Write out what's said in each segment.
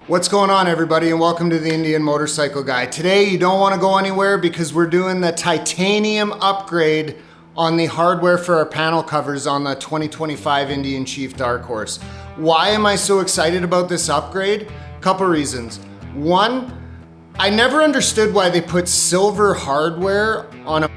What's going on, everybody, and welcome to the Indian Motorcycle Guy. Today you don't want to go anywhere because we're doing the titanium upgrade on the hardware for our panel covers on the 2025 Indian Chief Dark Horse. Why am I so excited about this upgrade? Couple reasons. One, I never understood why they put silver hardware on a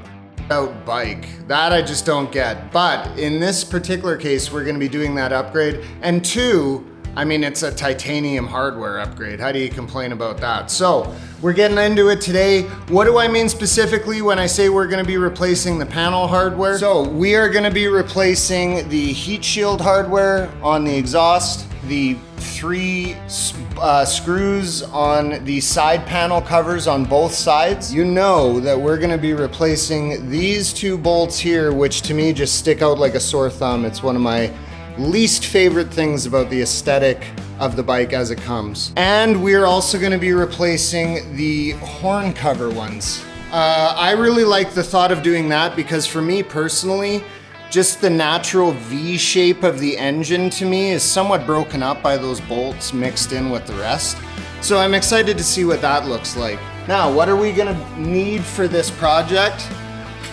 out bike. That I just don't get. But in this particular case, we're going to be doing that upgrade. And two, I mean, it's a titanium hardware upgrade. How do you complain about that? So we're getting into it today. What do I mean specifically when I say we're gonna be replacing the panel hardware? So we are gonna be replacing the heat shield hardware on the exhaust, the three screws on the side panel covers on both sides. You know that we're gonna be replacing these two bolts here, which to me just stick out like a sore thumb. It's one of my least favorite things about the aesthetic of the bike as it comes. And we're also going to be replacing the horn cover ones. I really like the thought of doing that because for me personally, just the natural V shape of the engine to me is somewhat broken up by those bolts mixed in with the rest. So I'm excited to see what that looks like. Now, what are we going to need for this project?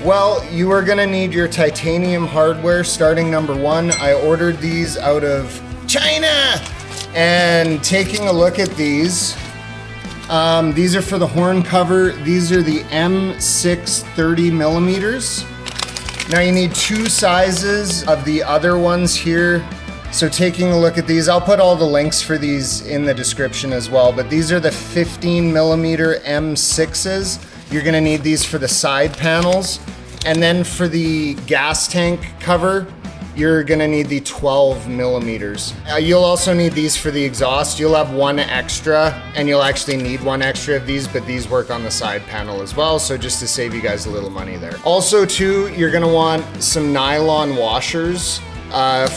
Well, you are gonna need your titanium hardware starting number one. I ordered these out of China. And taking a look at these are for the horn cover. These are the M6 30 millimeters. Now you need two sizes of the other ones here. So taking a look at these, I'll put all the links for these in the description as well, but these are the 15 millimeter M6s. You're gonna need these for the side panels. And then for the gas tank cover, you're gonna need the 12 millimeters. You'll also need these for the exhaust. You'll have one extra, and you'll actually need one extra of these, but these work on the side panel as well, so just to save you guys a little money there. Also too, you're gonna want some nylon washers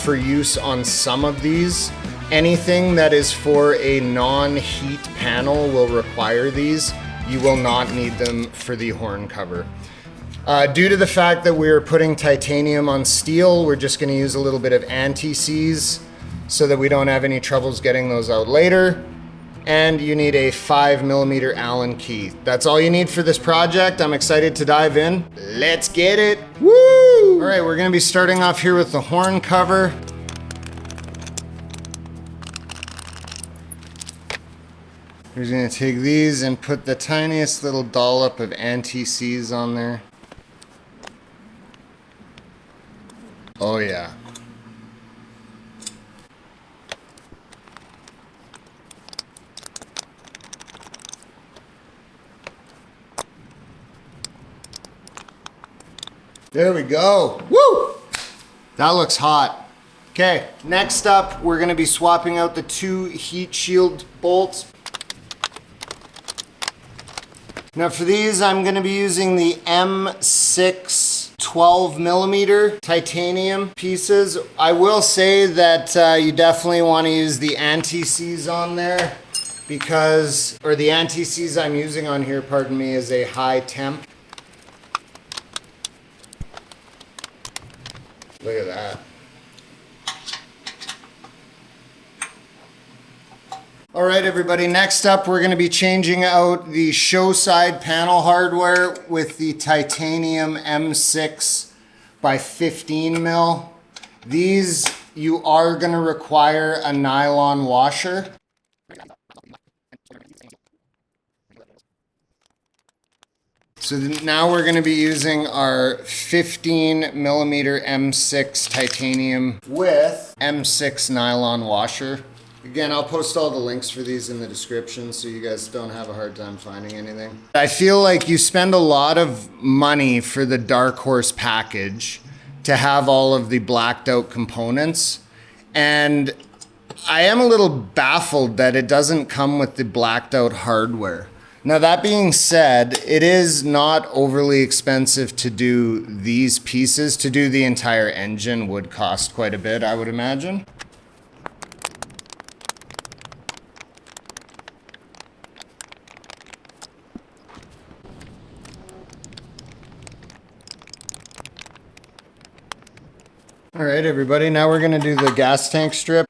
for use on some of these. Anything that is for a non-heat panel will require these. You will not need them for the horn cover. Due to the fact that we're putting titanium on steel, we're just gonna use a little bit of anti-seize so that we don't have any troubles getting those out later. And you need a 5 millimeter Allen key. That's all you need for this project. I'm excited to dive in. Let's get it. Woo! All right, we're gonna be starting off here with the horn cover. We're just gonna take these and put the tiniest little dollop of anti-seize on there. Oh yeah. There we go. Woo! That looks hot. Okay, next up, we're gonna be swapping out the two heat shield bolts. Now for these, I'm gonna be using the M6 12 millimeter titanium pieces. I will say that you definitely wanna use the anti-seize on there because, or the anti-seize I'm using on here, pardon me, is a high temp. Look at that. All right, everybody, next up, we're gonna be changing out the show side panel hardware with the titanium M6 by 15 mil. These, you are gonna require a nylon washer. So now we're gonna be using our 15 millimeter M6 titanium with M6 nylon washer. Again, I'll post all the links for these in the description so you guys don't have a hard time finding anything. I feel like you spend a lot of money for the Dark Horse package to have all of the blacked out components. And I am a little baffled that it doesn't come with the blacked out hardware. Now that being said, it is not overly expensive to do these pieces. To do the entire engine would cost quite a bit, I would imagine. All right, everybody, now we're gonna do the gas tank strip.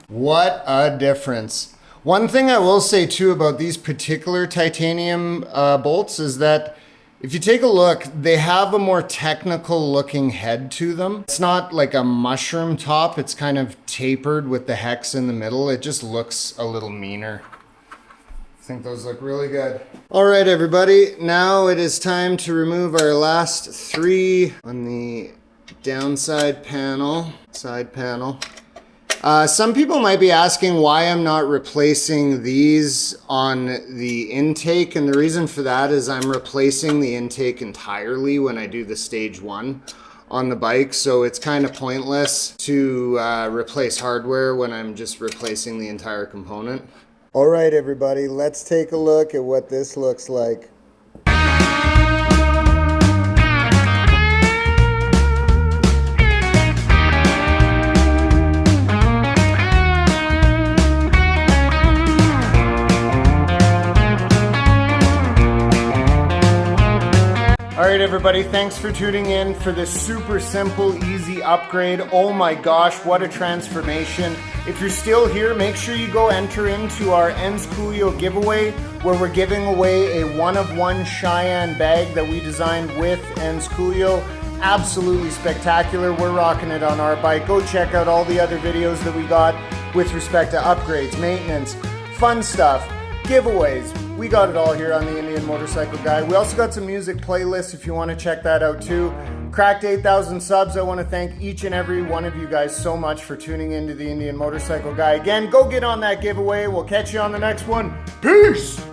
What a difference. One thing I will say too about these particular titanium bolts is that if you take a look, they have a more technical looking head to them. It's not like a mushroom top. It's kind of tapered with the hex in the middle. It just looks a little meaner. I think those look really good. All right, everybody. Now it is time to remove our last 3 on the downside panel, side panel. Some people might be asking why I'm not replacing these on the intake, and the reason for that is I'm replacing the intake entirely when I do the stage 1 on the bike, so it's kind of pointless to replace hardware when I'm just replacing the entire component. All right, everybody, let's take a look at what this looks like. All right, everybody, thanks for tuning in for this super simple, easy upgrade. Oh my gosh, what a transformation. If you're still here, make sure you go enter into our Ens Coolio giveaway, where we're giving away a one-of-one Cheyenne bag that we designed with Ens Coolio. Absolutely spectacular. We're rocking it on our bike. Go check out all the other videos that we got with respect to upgrades, maintenance, fun stuff, giveaways. We got it all here on the Indian Motorcycle Guy. We also got some music playlists if you want to check that out too. Cracked 8,000 subs. I want to thank each and every one of you guys so much for tuning into the Indian Motorcycle Guy. Again, go get on that giveaway. We'll catch you on the next one. Peace!